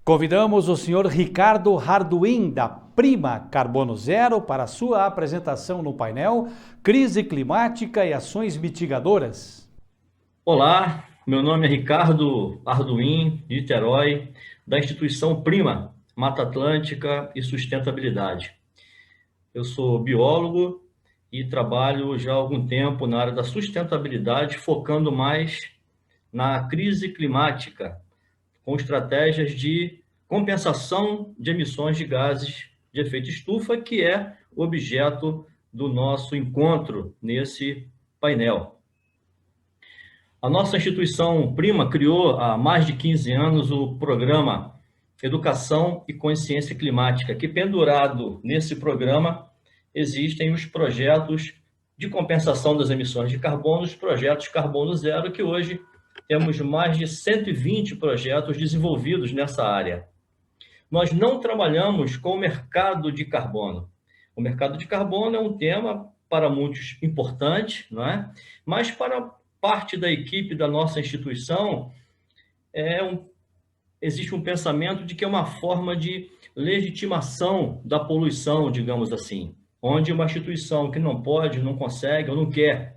Convidamos o senhor Ricardo Harduin, da Prima Carbono Zero, para sua apresentação no painel Crise Climática e Ações Mitigadoras. Olá, meu nome é Ricardo Arduin, de Niterói, da instituição Prima, Mata Atlântica e Sustentabilidade. Eu sou biólogo e trabalho já há algum tempo na área da sustentabilidade, focando mais na crise climática, com estratégias de compensação de emissões de gases de efeito estufa, que é o objeto do nosso encontro nesse painel. A nossa instituição Prima criou há mais de 15 anos o programa Educação e Consciência Climática, que pendurado nesse programa existem os projetos de compensação das emissões de carbono, os projetos Carbono Zero, que hoje temos mais de 120 projetos desenvolvidos nessa área. Nós não trabalhamos com o mercado de carbono. O mercado de carbono é um tema para muitos importante, não é? Mas para parte da equipe da nossa instituição, existe um pensamento de que é uma forma de legitimação da poluição, digamos assim, onde uma instituição que não pode, não consegue ou não quer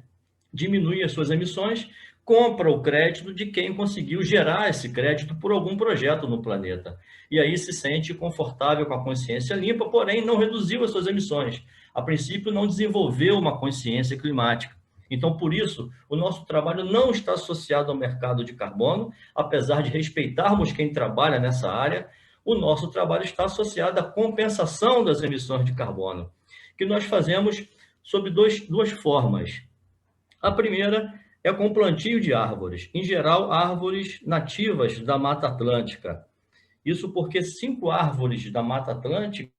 diminuir as suas emissões, compra o crédito de quem conseguiu gerar esse crédito por algum projeto no planeta. E aí se sente confortável com a consciência limpa, porém não reduziu as suas emissões. A princípio, não desenvolveu uma consciência climática. Então, por isso, o nosso trabalho não está associado ao mercado de carbono, apesar de respeitarmos quem trabalha nessa área, o nosso trabalho está associado à compensação das emissões de carbono, que nós fazemos sob duas formas. A primeira é com plantio de árvores, em geral, árvores nativas da Mata Atlântica. Isso porque 5 árvores da Mata Atlântica,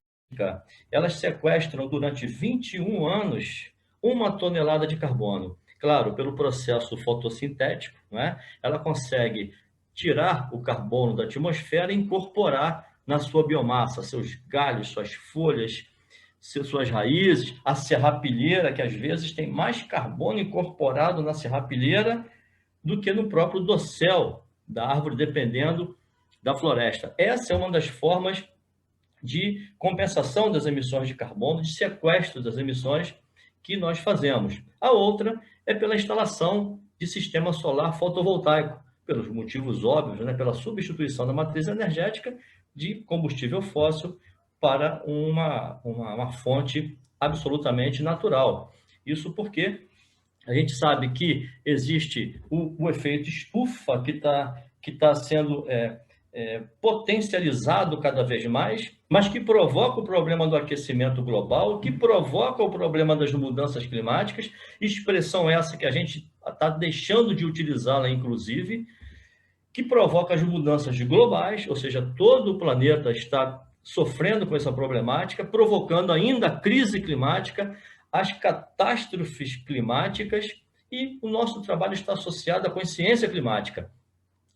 elas sequestram durante 21 anos 1 tonelada de carbono. Claro, pelo processo fotossintético, né? Ela consegue tirar o carbono da atmosfera e incorporar na sua biomassa, seus galhos, suas folhas, suas raízes, a serrapilheira, que às vezes tem mais carbono incorporado na serrapilheira do que no próprio dossel da árvore, dependendo da floresta. Essa é uma das formas de compensação das emissões de carbono, de sequestro das emissões que nós fazemos. A outra é pela instalação de sistema solar fotovoltaico, pelos motivos óbvios, né? Pela substituição da matriz energética de combustível fóssil para uma fonte absolutamente natural. Isso porque a gente sabe que existe o efeito estufa que tá sendo potencializado cada vez mais, mas que provoca o problema do aquecimento global, que provoca o problema das mudanças climáticas, expressão essa que a gente está deixando de utilizá-la, inclusive, que provoca as mudanças globais, ou seja, todo o planeta está sofrendo com essa problemática, provocando ainda a crise climática, as catástrofes climáticas, e o nosso trabalho está associado à consciência climática.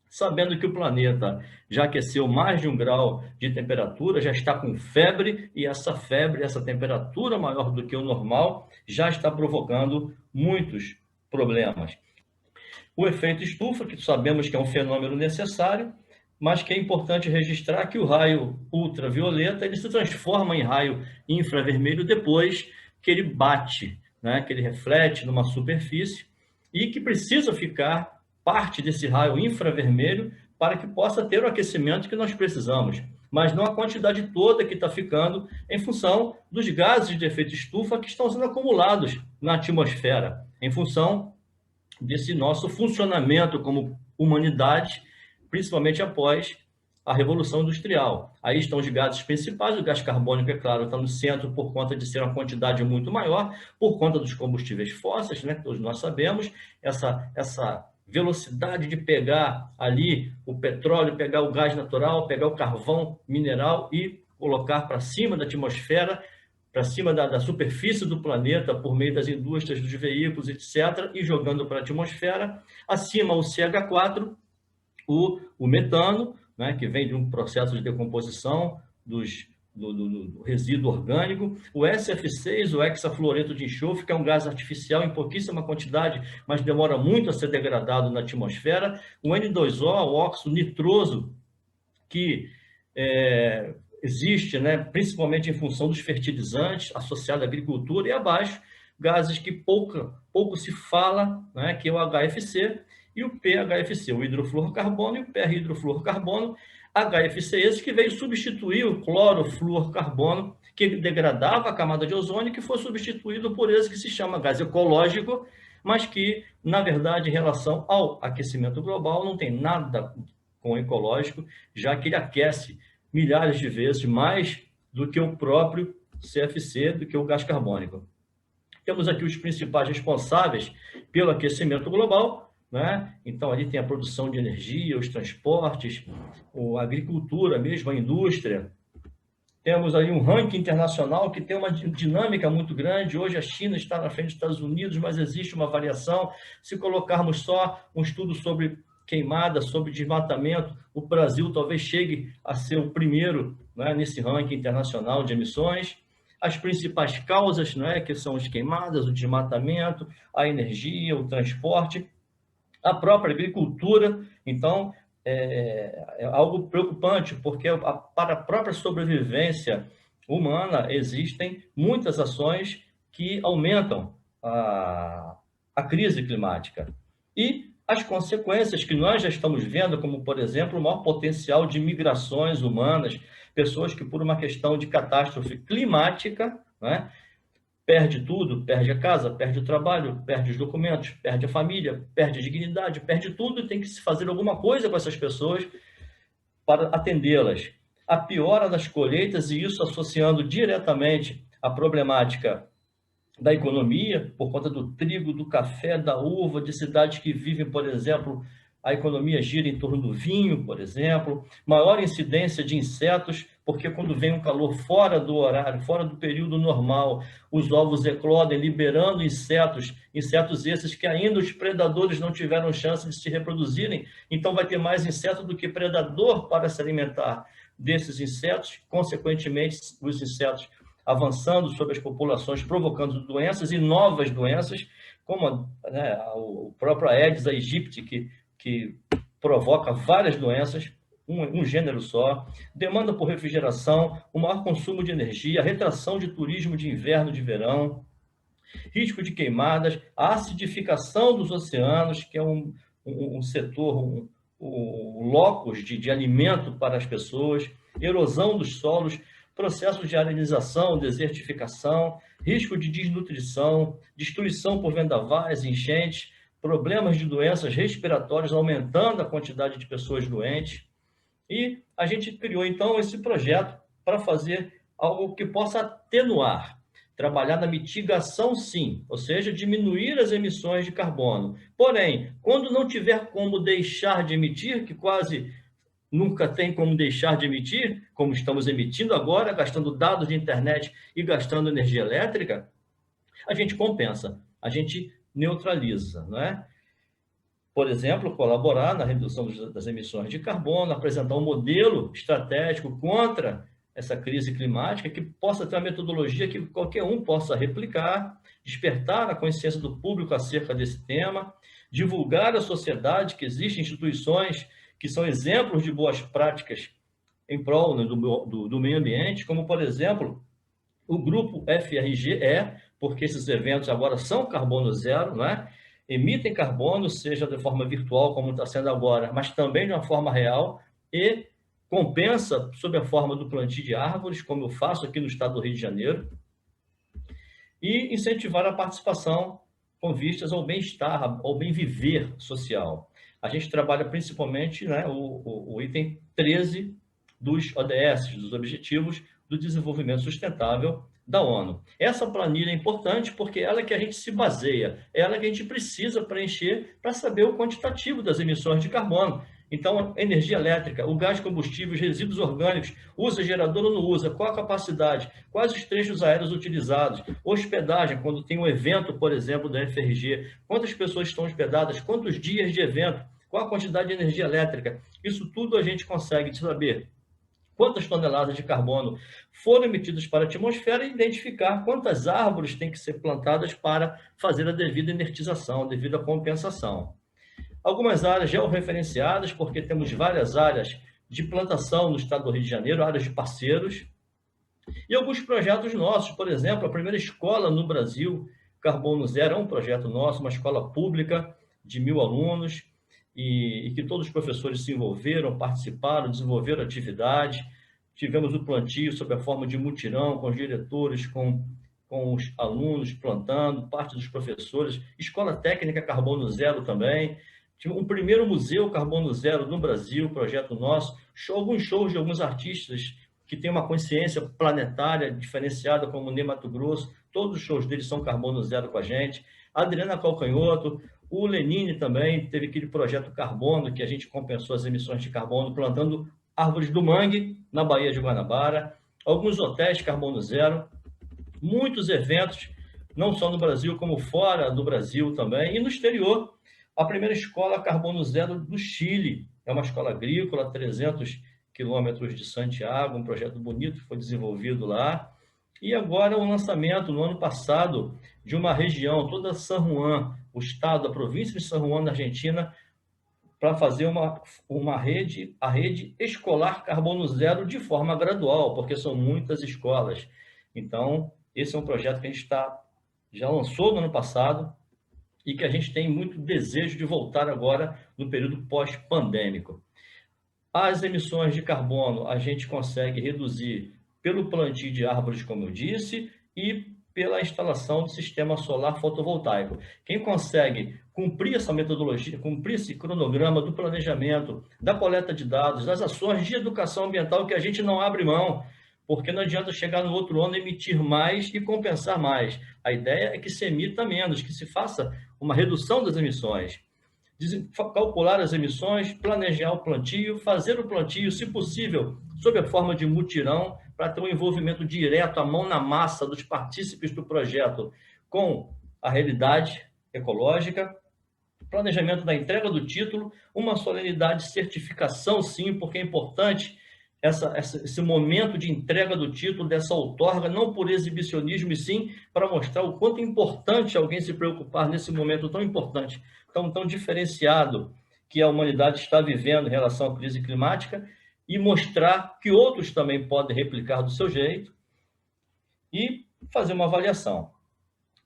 Sabendo que o planeta já aqueceu mais de 1 grau de temperatura, já está com febre, e essa febre, essa temperatura maior do que o normal, já está provocando muitos problemas. O efeito estufa, que sabemos que é um fenômeno necessário, mas que é importante registrar que o raio ultravioleta ele se transforma em raio infravermelho depois que ele bate, né? Que ele reflete numa superfície e que precisa ficar parte desse raio infravermelho para que possa ter o aquecimento que nós precisamos, mas não a quantidade toda que está ficando em função dos gases de efeito estufa que estão sendo acumulados na atmosfera, em função desse nosso funcionamento como humanidade, principalmente após a Revolução Industrial. Aí estão os gases principais, o gás carbônico, é claro, está no centro por conta de ser uma quantidade muito maior, por conta dos combustíveis fósseis, né, que todos nós sabemos, essa velocidade de pegar ali o petróleo, pegar o gás natural, pegar o carvão mineral e colocar para cima da atmosfera, para cima da superfície do planeta, por meio das indústrias, dos veículos, etc., e jogando para a atmosfera. Acima o CH4, o metano, né, que vem de um processo de decomposição do resíduo orgânico, o SF6, o hexafluoreto de enxofre, que é um gás artificial em pouquíssima quantidade, mas demora muito a ser degradado na atmosfera, o N2O, o óxido nitroso, que existe, né, principalmente em função dos fertilizantes associados à agricultura, e abaixo, gases que pouco se fala, né, que é o HFC e o PHFC, o hidrofluorocarbono e o perhidrofluorocarbono, HFC esse que veio substituir o clorofluorocarbono, que degradava a camada de ozônio, que foi substituído por esse que se chama gás ecológico, mas que, na verdade, em relação ao aquecimento global, não tem nada com o ecológico, já que ele aquece milhares de vezes mais do que o próprio CFC, do que o gás carbônico. Temos aqui os principais responsáveis pelo aquecimento global, né? Então, ali tem a produção de energia, os transportes, a agricultura mesmo, a indústria. Temos ali um ranking internacional que tem uma dinâmica muito grande. Hoje a China está na frente dos Estados Unidos, mas existe uma variação. Se colocarmos só um estudo sobre queimada, sobre desmatamento, o Brasil talvez chegue a ser o primeiro, né, nesse ranking internacional de emissões. As principais causas, né, que são as queimadas, o desmatamento, a energia, o transporte, a própria agricultura. Então, é algo preocupante, porque para a própria sobrevivência humana existem muitas ações que aumentam a crise climática. E as consequências que nós já estamos vendo, como, por exemplo, o maior potencial de migrações humanas, pessoas que, por uma questão de catástrofe climática, né, perde tudo, perde a casa, perde o trabalho, perde os documentos, perde a família, perde a dignidade, perde tudo, e tem que se fazer alguma coisa com essas pessoas para atendê-las. A piora das colheitas, e isso associando diretamente à problemática da economia, por conta do trigo, do café, da uva, de cidades que vivem, por exemplo, a economia gira em torno do vinho, por exemplo, maior incidência de insetos, porque quando vem um calor fora do horário, fora do período normal, os ovos eclodem, liberando insetos esses que ainda os predadores não tiveram chance de se reproduzirem, então vai ter mais inseto do que predador para se alimentar desses insetos, consequentemente, os insetos avançando sobre as populações, provocando doenças e novas doenças, como, né, o próprio Aedes aegypti, que provoca várias doenças, um gênero só, demanda por refrigeração, o maior consumo de energia, retração de turismo de inverno, de verão, risco de queimadas, a acidificação dos oceanos, que é um setor, um locus de alimento para as pessoas, erosão dos solos, processos de arenização, desertificação, risco de desnutrição, destruição por vendavais, enchentes, problemas de doenças respiratórias, aumentando a quantidade de pessoas doentes. E a gente criou, então, esse projeto para fazer algo que possa atenuar, trabalhar na mitigação, sim, ou seja, diminuir as emissões de carbono. Porém, quando não tiver como deixar de emitir, que quase nunca tem como deixar de emitir, como estamos emitindo agora, gastando dados de internet e gastando energia elétrica, a gente compensa, a gente neutraliza, não é? Por exemplo, colaborar na redução das emissões de carbono, apresentar um modelo estratégico contra essa crise climática que possa ter uma metodologia que qualquer um possa replicar, despertar a consciência do público acerca desse tema, divulgar à sociedade que existem instituições que são exemplos de boas práticas em prol, né, do meio ambiente, como, por exemplo, o grupo FRGE, porque esses eventos agora são carbono zero, não é? Emitem carbono, seja de forma virtual, como está sendo agora, mas também de uma forma real, e compensa sob a forma do plantio de árvores, como eu faço aqui no estado do Rio de Janeiro, e incentivar a participação com vistas ao bem-estar, ao bem-viver social. A gente trabalha principalmente, né, o item 13 dos ODS, dos Objetivos do Desenvolvimento Sustentável da ONU. Essa planilha é importante porque ela é que a gente se baseia, ela é que a gente precisa preencher para saber o quantitativo das emissões de carbono. Então, energia elétrica, o gás combustível, os resíduos orgânicos, usa gerador ou não usa, qual a capacidade, quais os trechos aéreos utilizados, hospedagem, quando tem um evento, por exemplo, da FRG, quantas pessoas estão hospedadas, quantos dias de evento, qual a quantidade de energia elétrica. Isso tudo a gente consegue saber quantas toneladas de carbono foram emitidas para a atmosfera e identificar quantas árvores têm que ser plantadas para fazer a devida inertização, a devida compensação. Algumas áreas georreferenciadas, porque temos várias áreas de plantação no estado do Rio de Janeiro, áreas de parceiros, e alguns projetos nossos. Por exemplo, a primeira escola no Brasil, Carbono Zero, é um projeto nosso, uma escola pública de 1.000 alunos, e que todos os professores se envolveram, participaram, desenvolveram atividades. Tivemos o plantio sob a forma de mutirão, com os diretores, com os alunos plantando, parte dos professores. Escola Técnica Carbono Zero também. Um primeiro museu Carbono Zero no Brasil, projeto nosso. Alguns shows de alguns artistas que têm uma consciência planetária diferenciada, como o Ney Matogrosso. Todos os shows deles são Carbono Zero com a gente. A Adriana Calcanhoto, o Lenine também teve aquele projeto Carbono, que a gente compensou as emissões de carbono plantando árvores do mangue na Baía de Guanabara. Alguns hotéis Carbono Zero. Muitos eventos, não só no Brasil, como fora do Brasil também, e no exterior. A primeira escola Carbono Zero do Chile, é uma escola agrícola, a 300 quilômetros de Santiago, um projeto bonito que foi desenvolvido lá. E agora o lançamento, no ano passado, de uma região, toda San Juan, o estado, a província de San Juan, na Argentina, para fazer a rede escolar Carbono Zero de forma gradual, porque são muitas escolas. Então, esse é um projeto que a gente já lançou no ano passado e que a gente tem muito desejo de voltar agora no período pós-pandêmico. As emissões de carbono a gente consegue reduzir pelo plantio de árvores, como eu disse, e pela instalação do sistema solar fotovoltaico. Quem consegue cumprir essa metodologia, cumprir esse cronograma do planejamento, da coleta de dados, das ações de educação ambiental, que a gente não abre mão, porque não adianta chegar no outro ano, emitir mais e compensar mais. A ideia é que se emita menos, que se faça uma redução das emissões. Calcular as emissões, planejar o plantio, fazer o plantio, se possível, sob a forma de mutirão, para ter um envolvimento direto, a mão na massa dos partícipes do projeto com a realidade ecológica, planejamento da entrega do título, uma solenidade de certificação, sim, porque é importante esse momento de entrega do título, dessa outorga, não por exibicionismo, e sim para mostrar o quanto é importante alguém se preocupar nesse momento tão importante, tão diferenciado que a humanidade está vivendo em relação à crise climática, e mostrar que outros também podem replicar do seu jeito e fazer uma avaliação.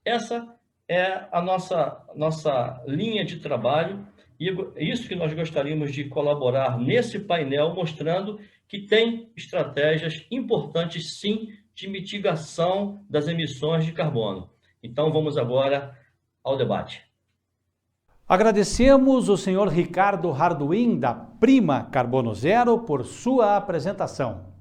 Essa é a nossa linha de trabalho, e é isso que nós gostaríamos de colaborar nesse painel, mostrando que tem estratégias importantes, sim, de mitigação das emissões de carbono. Então, vamos agora ao debate. Agradecemos o senhor Ricardo Harduin, da Prima Carbono Zero, por sua apresentação.